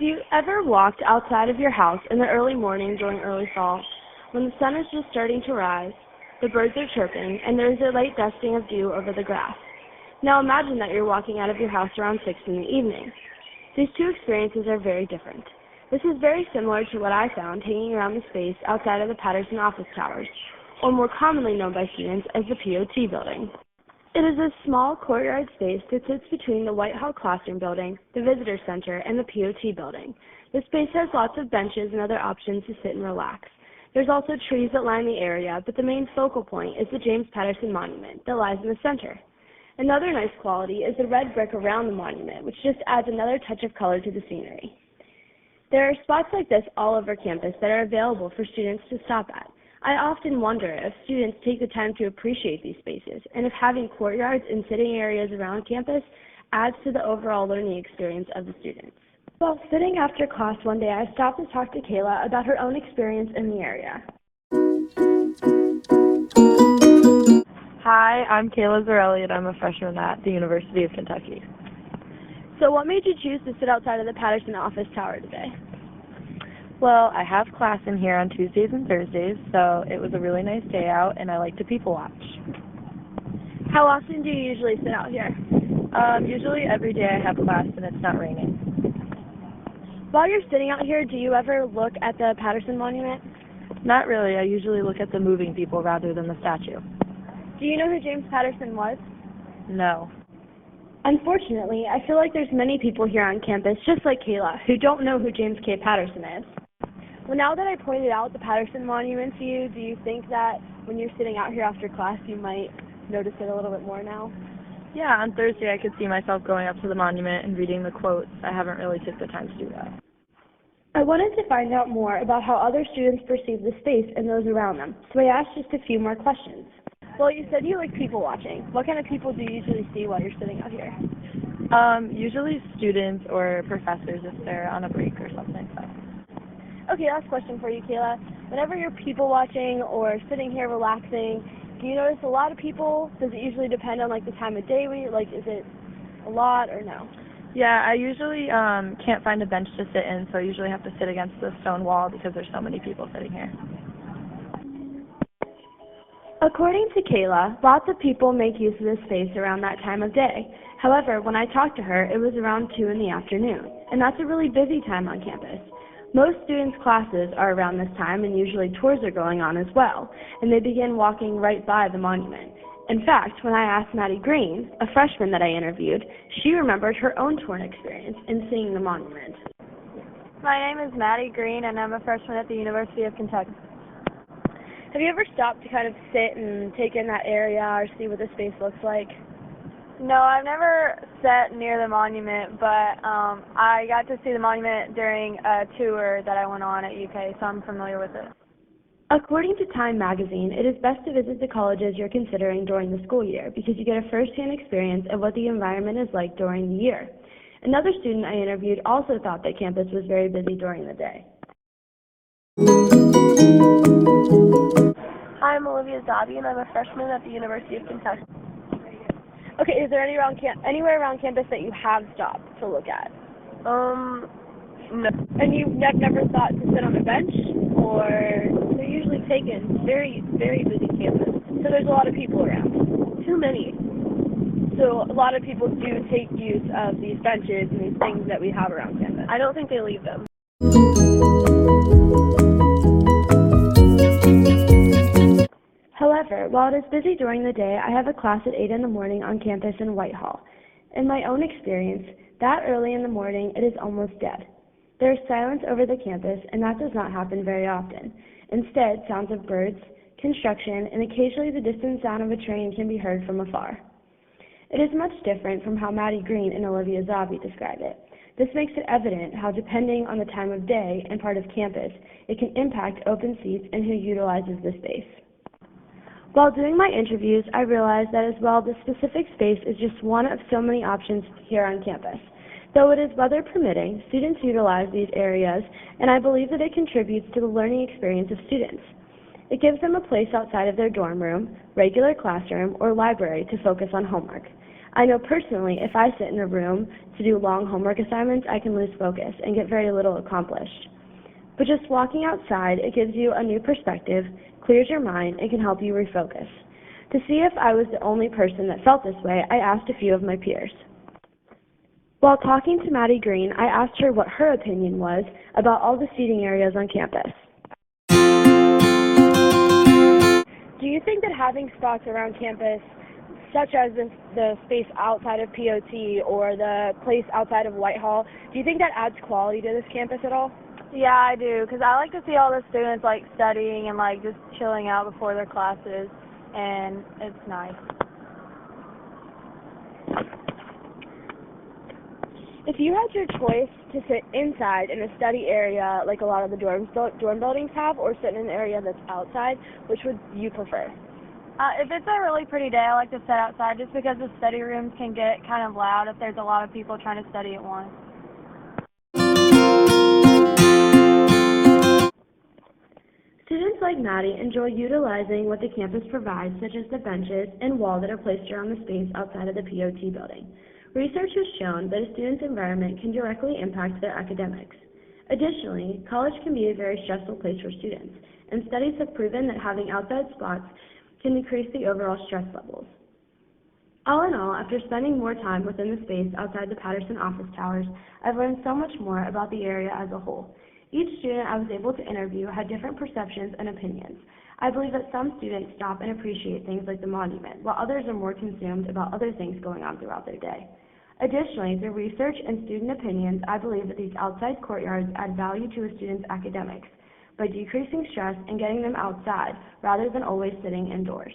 Have you ever walked outside of your house in the early morning during early fall, when the sun is just starting to rise, the birds are chirping, and there is a light dusting of dew over the grass? Now imagine that you're walking out of your house around 6 in the evening. These two experiences are very different. This is very similar to what I found hanging around the space outside of the Patterson office towers, or more commonly known by students as the POT building. It is a small courtyard space that sits between the Whitehall Classroom Building, the Visitor Center, and the POT building. The space has lots of benches and other options to sit and relax. There's also trees that line the area, but the main focal point is the James Patterson Monument that lies in the center. Another nice quality is the red brick around the monument, which just adds another touch of color to the scenery. There are spots like this all over campus that are available for students to stop at. I often wonder if students take the time to appreciate these spaces, and if having courtyards and sitting areas around campus adds to the overall learning experience of the students. While sitting after class one day, I stopped to talk to Kayla about her own experience in the area. Hi, I'm Kayla Zarelli, and I'm a freshman at the University of Kentucky. So what made you choose to sit outside of the Patterson office tower today? Well, I have class in here on Tuesdays and Thursdays, so it was a really nice day out, and I like to people watch. How often do you usually sit out here? Usually every day I have class and it's not raining. While you're sitting out here, do you ever look at the Patterson Monument? Not really. I usually look at the moving people rather than the statue. Do you know who James Patterson was? No. Unfortunately, I feel like there's many people here on campus, just like Kayla, who don't know who James K. Patterson is. Well, now that I pointed out the Patterson Monument to you, do you think that when you're sitting out here after class, you might notice it a little bit more now? Yeah, on Thursday I could see myself going up to the monument and reading the quotes. I haven't really took the time to do that. I wanted to find out more about how other students perceive the space and those around them, so I asked just a few more questions. Well, you said you like people watching. What kind of people do you usually see while you're sitting out here? Usually students or professors if they're on a break or something. So. Okay, last question for you, Kayla. Whenever you're people watching or sitting here relaxing, do you notice a lot of people? Does it usually depend on like the time of day? Is it a lot or no? Yeah, I usually can't find a bench to sit in, so I usually have to sit against the stone wall because there's so many people sitting here. According to Kayla, lots of people make use of this space around that time of day. However, when I talked to her, it was around 2 in the afternoon, and that's a really busy time on campus. Most students' classes are around this time, and usually tours are going on as well, and they begin walking right by the monument. In fact, when I asked Maddie Green, a freshman that I interviewed, she remembered her own tour experience in seeing the monument. My name is Maddie Green, and I'm a freshman at the University of Kentucky. Have you ever stopped to kind of sit and take in that area or see what the space looks like? No, I've never sat near the monument, but I got to see the monument during a tour that I went on at UK, so I'm familiar with it. According to Time magazine, it is best to visit the colleges you're considering during the school year because you get a first-hand experience of what the environment is like during the year. Another student I interviewed also thought that campus was very busy during the day. Hi, I'm Olivia Zabi, and I'm a freshman at the University of Kentucky. Okay, is there anywhere around campus that you have stopped to look at? No. And you've never thought to sit on a bench? Or They're usually taken. Very, very busy campus. so there's a lot of people around? Too many. So a lot of people do take use of these benches and these things that we have around campus. I don't think they leave them. However, while it is busy during the day, I have a class at 8 in the morning on campus in Whitehall. In my own experience, that early in the morning, it is almost dead. There is silence over the campus, and that does not happen very often. Instead, sounds of birds, construction, and occasionally the distant sound of a train can be heard from afar. It is much different from how Maddie Green and Olivia Zabi describe it. This makes it evident how, depending on the time of day and part of campus, it can impact open seats and who utilizes the space. While doing my interviews, I realized that as well, the specific space is just one of so many options here on campus. Though it is weather permitting, students utilize these areas, and I believe that it contributes to the learning experience of students. It gives them a place outside of their dorm room, regular classroom, or library to focus on homework. I know personally if I sit in a room to do long homework assignments, I can lose focus and get very little accomplished. But just walking outside, it gives you a new perspective, clears your mind, and can help you refocus. To see if I was the only person that felt this way, I asked a few of my peers. While talking to Maddie Green, I asked her what her opinion was about all the seating areas on campus. Do you think that having spots around campus, such as the space outside of POT or the place outside of Whitehall, do you think that adds quality to this campus at all? Yeah, I do, because I like to see all the students like studying and like just chilling out before their classes, and it's nice. If you had your choice to sit inside in a study area like a lot of the dorm buildings have, or sit in an area that's outside, which would you prefer? If it's a really pretty day, I like to sit outside just because the study rooms can get kind of loud if there's a lot of people trying to study at once. Students like Maddie enjoy utilizing what the campus provides, such as the benches and wall that are placed around the space outside of the POT building. Research has shown that a student's environment can directly impact their academics. Additionally, college can be a very stressful place for students, and studies have proven that having outside spots can decrease the overall stress levels. All in all, after spending more time within the space outside the Patterson office towers, I've learned so much more about the area as a whole. Each student I was able to interview had different perceptions and opinions. I believe that some students stop and appreciate things like the monument, while others are more consumed about other things going on throughout their day. Additionally, through research and student opinions, I believe that these outside courtyards add value to a student's academics by decreasing stress and getting them outside rather than always sitting indoors.